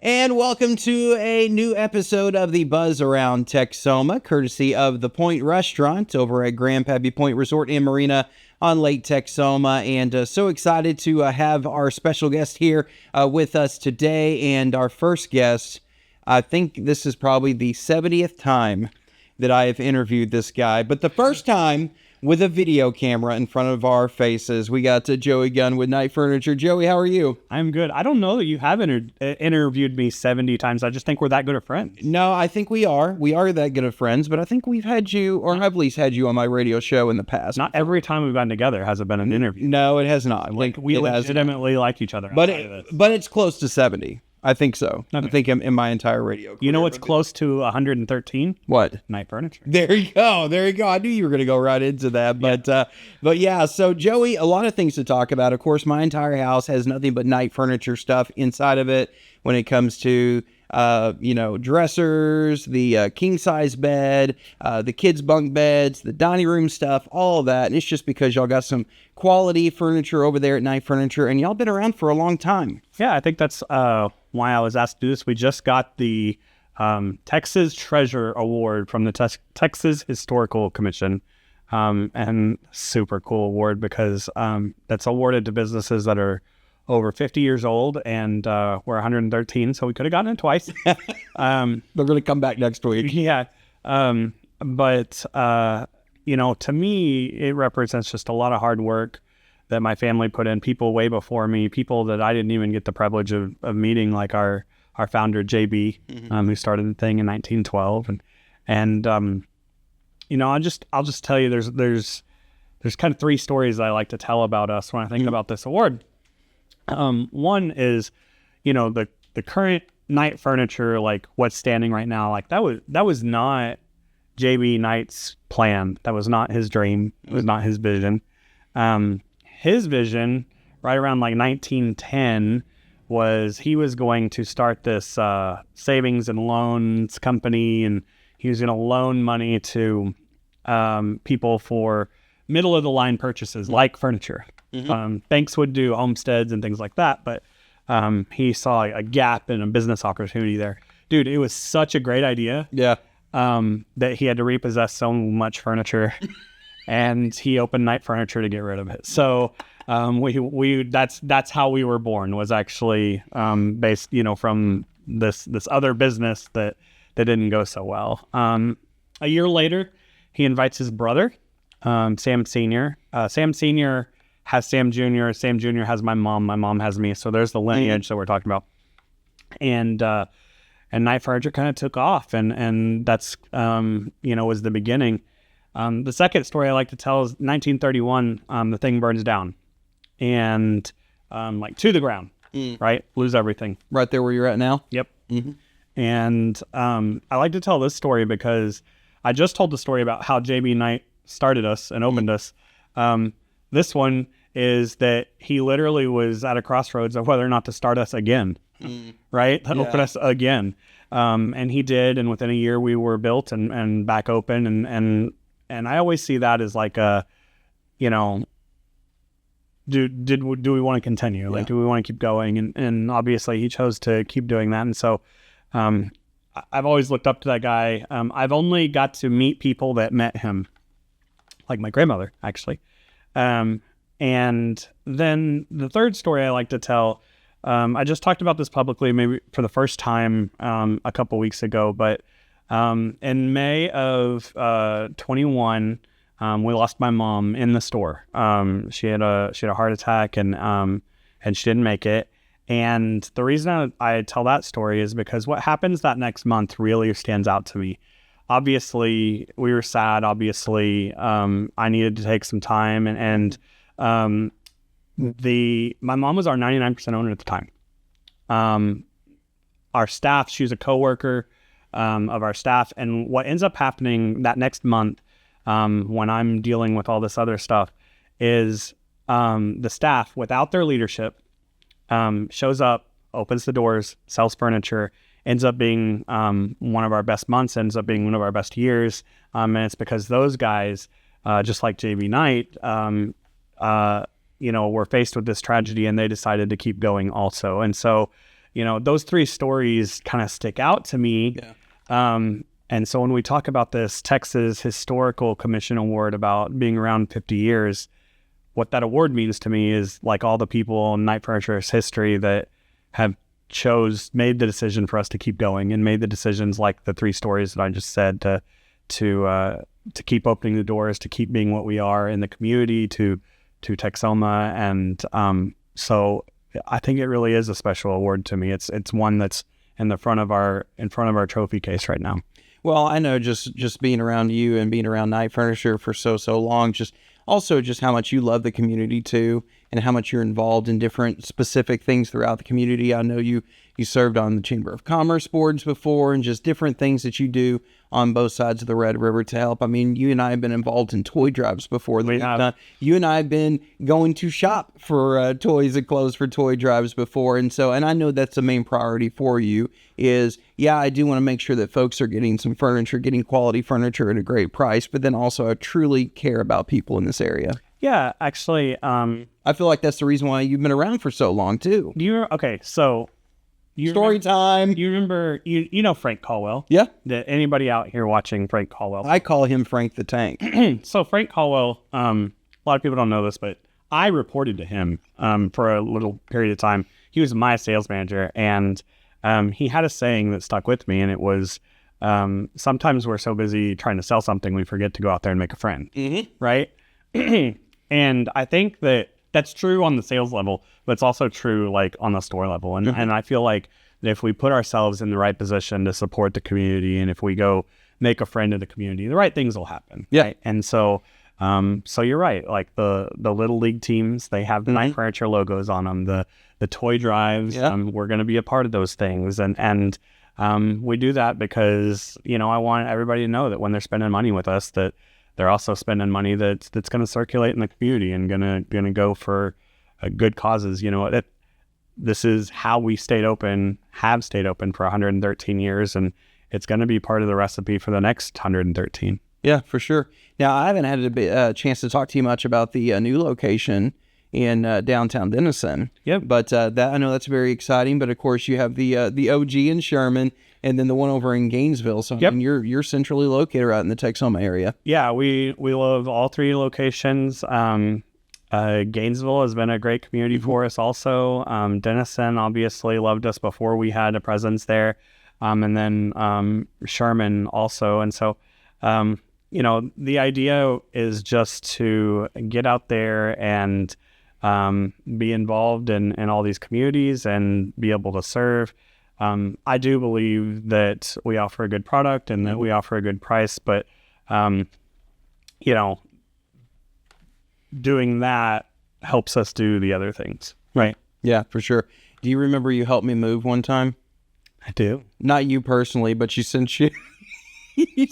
And welcome to a new episode of the Buzz Around Texoma, courtesy of the Point Restaurant over at Grandpappy Point Resort and Marina on Lake Texoma. And so excited to have our special guest here with us today. And our first guest, I think this is probably the 70th time that I have interviewed this guy, but the first time with a video camera in front of our faces. We got Joey Gunn with Night Furniture. Joey, how are you? I'm good. I don't know that you have interviewed me 70 times. I just think we're that good of friends. No, I think we are. We are that good of friends, but I think we've had you, or I've at least had you on my radio show in the past. Not every time we've gotten together has it been an interview. No, it has not. Like we legitimately like each other. But it's close to 70. I think so. Okay. I think in my entire radio career. You know what's close to 113? What? Night Furniture. There you go. I knew you were going to go right into that. But yeah, so Joey, a lot of things to talk about. Of course, my entire house has nothing but Night Furniture stuff inside of it when it comes to dressers, the king size bed, the kids bunk beds, the dining room stuff, all of that. And it's just because y'all got some quality furniture over there at Night Furniture, and y'all been around for a long time. Yeah, I think that's why I was asked to do this. We just got the Texas Treasure Award from the Texas Historical Commission, and super cool award because that's awarded to businesses that are over 50 years old, and we're 113, so we could have gotten it twice. They're going to come back next week. Yeah. But to me, it represents just a lot of hard work that my family put in, people way before me, people that I didn't even get the privilege of meeting, like our founder, JB, who started the thing in 1912. I'll just tell you, there's kind of three stories I like to tell about us when I think about this award. One is, the current Night Furniture, like what's standing right now, like that was not JB Knight's plan. That was not his dream. It was not his vision. His vision right around like 1910 was he was going to start this savings and loans company, and he was going to loan money to people for middle of the line purchases like furniture. Banks would do homesteads and things like that, but he saw a gap in a business opportunity there. Dude, it was such a great idea. Yeah. That he had to repossess so much furniture, and he opened Night Furniture to get rid of it. So that's how we were born, was actually based from this other business that didn't go so well. A year later, he invites his brother, Sam Sr. Sam Sr. has Sam Jr. Sam Jr. has my mom has me. So there's the lineage that we're talking about. And Night Furniture kind of took off, and that's, was the beginning. The second story I like to tell is 1931, the thing burns down and to the ground, right? Lose everything. Right there where you're at now? Yep. Mm-hmm. And I like to tell this story because I just told the story about how JB Knight started us and opened us. This one is that he literally was at a crossroads of whether or not to start us again, right? Open us again. And he did. And within a year we were built and back open. And I always see that as like do we want to continue? Yeah. Like, do we want to keep going? And obviously he chose to keep doing that. And so, I've always looked up to that guy. I've only got to meet people that met him, like my grandmother, actually. And then the third story I like to tell, I just talked about this publicly, maybe for the first time, a couple weeks ago, but, in May of, 21, we lost my mom in the store. She had a heart attack and she didn't make it. And the reason I tell that story is because what happens that next month really stands out to me. Obviously, we were sad. Obviously, I needed to take some time, and my mom was our 99% owner at the time. Our staff, she was a coworker of our staff, and what ends up happening that next month, when I'm dealing with all this other stuff, is the staff, without their leadership, shows up, opens the doors, sells furniture, ends up being one of our best months, ends up being one of our best years. And it's because those guys, just like JB Knight, were faced with this tragedy, and they decided to keep going also. And so, those three stories kind of stick out to me. And so when we talk about this Texas Historical Commission Award about being around 50 years, what that award means to me is like all the people in Knight Furniture's history that have made the decision for us to keep going and made the decisions like the three stories that I just said to keep opening the doors, to keep being what we are in the community, to Texoma. And so I think it really is a special award to me. It's one that's in front of our trophy case right now. Well, I know just being around you and being around Knight Furniture for so long, just how much you love the community too, and how much you're involved in different specific things throughout the community. I know you served on the Chamber of Commerce boards before, and just different things that you do on both sides of the Red River to help. I mean, you and I have been involved in toy drives before. You and I have been going to shop for toys and clothes for toy drives before. And I know that's the main priority for you is, I do want to make sure that folks are getting some furniture, getting quality furniture at a great price, but then also I truly care about people in this area. Yeah, actually. I feel like that's the reason why you've been around for so long too. Story time. You remember, you know Frank Caldwell? Yeah. Anybody out here watching Frank Caldwell? I call him Frank the Tank. So Frank Caldwell, a lot of people don't know this, but I reported to him for a little period of time. He was my sales manager, and he had a saying that stuck with me, and it was, sometimes we're so busy trying to sell something, we forget to go out there and make a friend, right? And I think that's true on the sales level, but it's also true like on the store level. And I feel like that if we put ourselves in the right position to support the community, and if we go make a friend of the community, the right things will happen. Yeah. Right? And so you're right. Like the little league teams, they have the Knight Furniture logos on them, the toy drives. We're going to be a part of those things. And we do that because, I want everybody to know that when they're spending money with us, that they're also spending money that's going to circulate in the community and going to go for good causes. This is how we have stayed open for 113 years, and it's going to be part of the recipe for the next 113. Yeah, for sure. Now, I haven't had a chance to talk to you much about the new location in downtown Denison. Yep. But I know that's very exciting. But of course, you have the OG in Sherman, and then the one over in Gainesville. So I mean, you're centrally located right in the Texoma area. Yeah, we love all three locations. Gainesville has been a great community for us also. Denison obviously loved us before we had a presence there. And then Sherman also. And so, the idea is just to get out there and be involved in all these communities and be able to serve. I do believe that we offer a good product and that we offer a good price, but, doing that helps us do the other things. Right. Yeah, for sure. Do you remember you helped me move one time? I do. Not you personally, but you sent I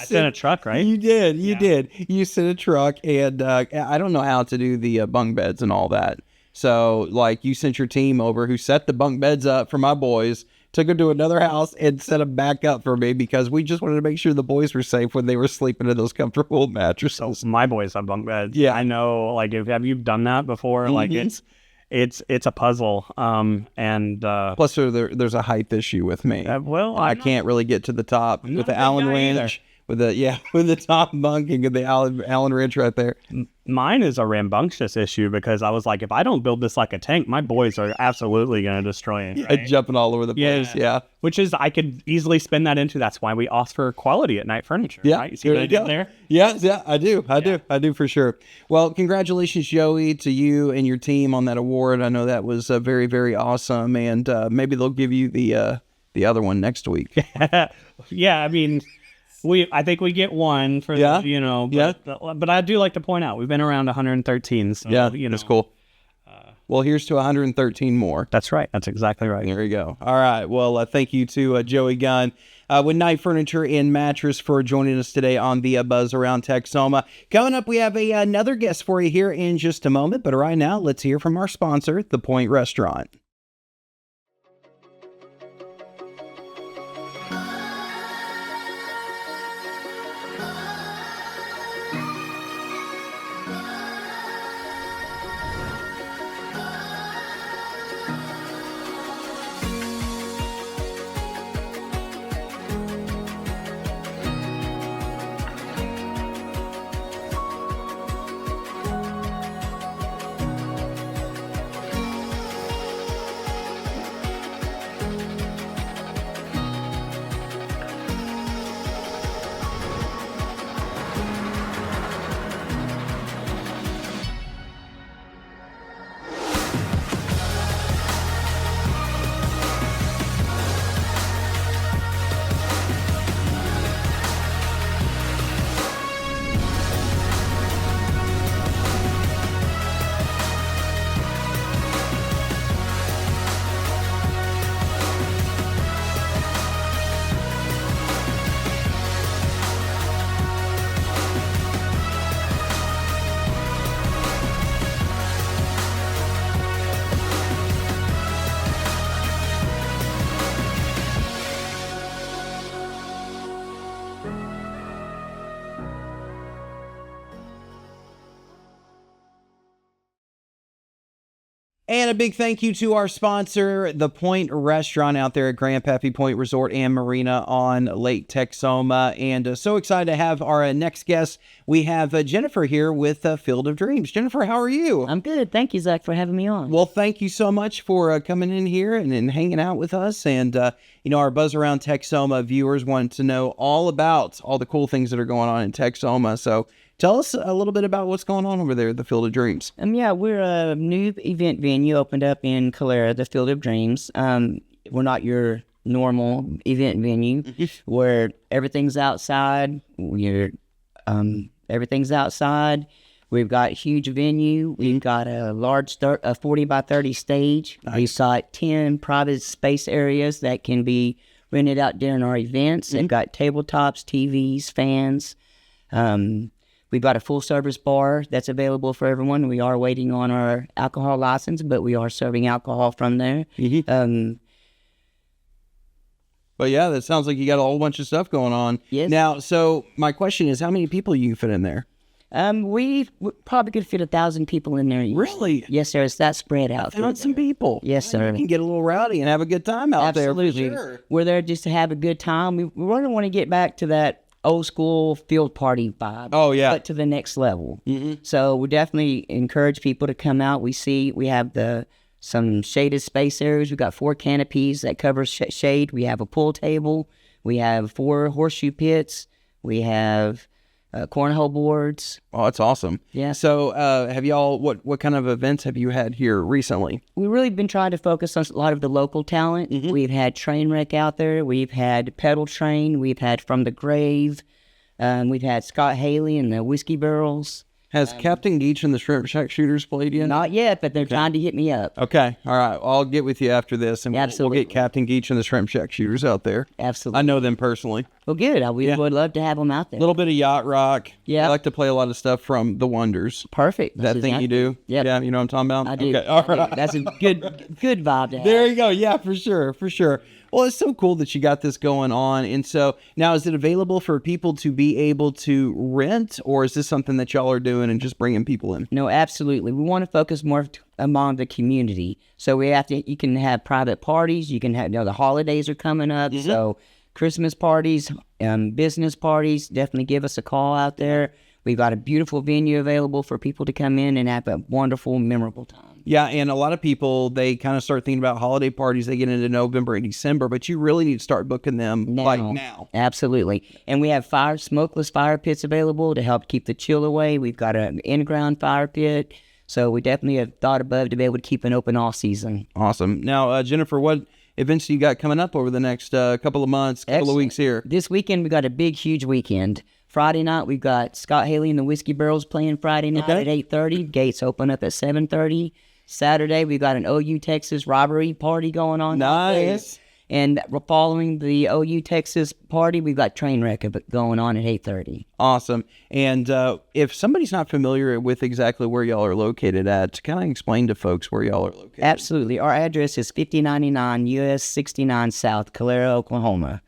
sent a truck, right? You did. You did. You sent a truck, and I don't know how to do the bunk beds and all that. So, you sent your team over who set the bunk beds up for my boys, took them to another house, and set them back up for me because we just wanted to make sure the boys were safe when they were sleeping in those comfortable mattresses. So my boys have bunk beds. Yeah. I know, have you done that before? It's a puzzle. And plus there's a height issue with me. I can't really get to the top with the Allen wrench. With the top bunking of the Allen wrench right there. Mine is a rambunctious issue because I was like, if I don't build this like a tank, my boys are absolutely going to destroy it. Right? Jumping all over the place. Yeah. Which is, I could easily spin that into, that's why we offer quality at Knight Furniture. Yeah. Right? You see what I did there? Yeah, I do. I do for sure. Well, congratulations, Joey, to you and your team on that award. I know that was very, very awesome. And maybe they'll give you the other one next week. Yeah, I mean... I think we get one for but I do like to point out we've been around 113. So, that's cool. Well, here's to 113 more. That's right. That's exactly right. There you go. All right. Well, thank you to Joey Gunn with Knight Furniture and Mattress for joining us today on the Buzz Around Texoma. Coming up, we have another guest for you here in just a moment. But right now, let's hear from our sponsor, The Point Restaurant. And a big thank you to our sponsor, the Point Restaurant out there at Grandpappy Point Resort and Marina on Lake Texoma. And so excited to have our next guest. We have Jennifer here with Field of Dreams. Jennifer, how are you? I'm good. Thank you, Zach, for having me on. Well, thank you so much for coming in here and hanging out with us. And, our Buzz Around Texoma viewers want to know all about all the cool things that are going on in Texoma. So tell us a little bit about what's going on over there at the Field of Dreams. Yeah, we're a new event venue opened up in Calera, the Field of Dreams. We're not your normal event venue where everything's outside. Everything's outside. We've got a huge venue. We've got a large 40 by 30 stage. Nice. We've got 10 private space areas that can be rented out during our events. They've got tabletops, TVs, fans. We've got a full-service bar that's available for everyone. We are waiting on our alcohol license, but we are serving alcohol from there. But yeah, that sounds like you got a whole bunch of stuff going on. Yes. Now, so my question is, how many people you fit in there? We probably could fit 1,000 people in there. Really? Yes, sir. It's that spread out. Found some people. Yes, sir. You can get a little rowdy and have a good time out Absolutely. there. For sure. We're there just to have a good time. We really want to get back to that old school field party vibe. Oh, yeah. But to the next level. So we definitely encourage people to come out. We have some shaded space areas. We've got 4 canopies that cover shade. We have a pool table. We have 4 horseshoe pits. We have cornhole boards. Oh, that's awesome. Yeah. So have y'all, what kind of events have you had here recently? We've really been trying to focus on a lot of the local talent. We've had Trainwreck out there. We've had Pedal Train. We've had From the Grave. We've had Scott Haley and the Whiskey Barrels. Has Captain Geach and the Shrimp Shack Shooters played yet? Not yet, but they're trying to hit me up. Okay. All right. I'll get with you after this, and we'll get Captain Geach and the Shrimp Shack Shooters out there. Absolutely. I know them personally. Well, good. We would love to have them out there. A little bit of yacht rock. Yeah. I like to play a lot of stuff from The Wonders. Perfect. That thing you do? Yep. Yeah, you know what I'm talking about? I do. Okay. All right. That's a good vibe to have. There you go. Yeah, for sure. For sure. Well, it's so cool that you got this going on. And so now, is it available for people to be able to rent, or is this something that y'all are doing and just bringing people in? No, absolutely. We want to focus more among the community. So you can have private parties. You can have, the holidays are coming up. So Christmas parties, business parties, definitely give us a call out there. We've got a beautiful venue available for people to come in and have a wonderful, memorable time. Yeah, and a lot of people, they kind of start thinking about holiday parties. They get into November and December, but you really need to start booking them now. Absolutely. And we have smokeless fire pits available to help keep the chill away. We've got an in-ground fire pit. So we definitely have thought above to be able to keep it open all season. Awesome. Now, Jennifer, what events do you got coming up over the next couple of months, couple of weeks here? This weekend, we got a big, huge weekend. Friday night, we've got Scott Haley and the Whiskey Barrels playing Friday night at 8:30. Gates open up at 7:30. Saturday, we've got an OU Texas robbery party going on. Nice. And following the OU Texas party, we've got Trainwreck going on at 8:30. Awesome. And if somebody's not familiar with exactly where y'all are located at, can I explain to folks where y'all are located? Absolutely. Our address is 5099 US 69 South, Calera, Oklahoma.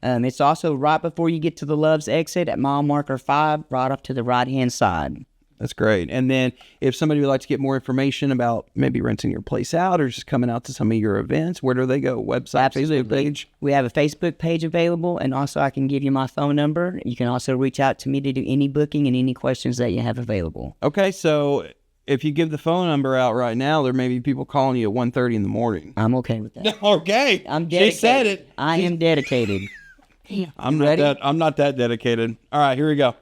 It's also right before you get to the Love's exit at mile marker 5, right up to the right-hand side. That's great. And then if somebody would like to get more information about maybe renting your place out or just coming out to some of your events, where do they go? Website, Absolutely. Facebook page? We have a Facebook page available, and also I can give you my phone number. You can also reach out to me to do any booking and any questions that you have available. Okay, so if you give the phone number out right now, there may be people calling you at 1:30 in the morning. I'm okay with that. Okay. I'm dedicated. She said it. I am dedicated. I'm not that dedicated. All right, here we go.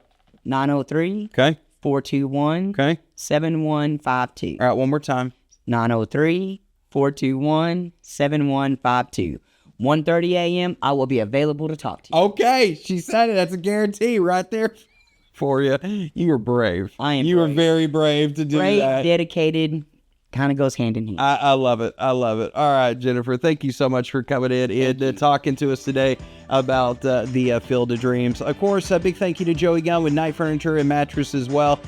903 Okay. 421 Okay. 7152. All right, one more time. 903 421 7152. 1:30 a.m. I will be available to talk to you. Okay, she said it. That's a guarantee right there for you. You were brave. I am You were brave. very brave to do Brave, that. dedicated, kind of goes hand in hand. I love it. I love it. All right, Jennifer, thank you so much for coming in and talking to us today about the Field of Dreams. Of course, a big thank you to Joey Gunn with Night Furniture and Mattress as well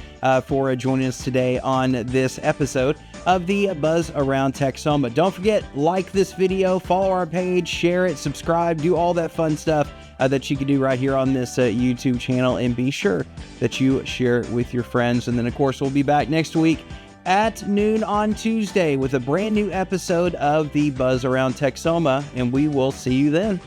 for joining us today on this episode of the Buzz Around Texoma. Don't forget, like this video, follow our page, share it, subscribe, do all that fun stuff that you can do right here on this YouTube channel, and be sure that you share it with your friends. And then, of course, we'll be back next week at noon on Tuesday with a brand new episode of the Buzz Around Texoma, and we will see you then.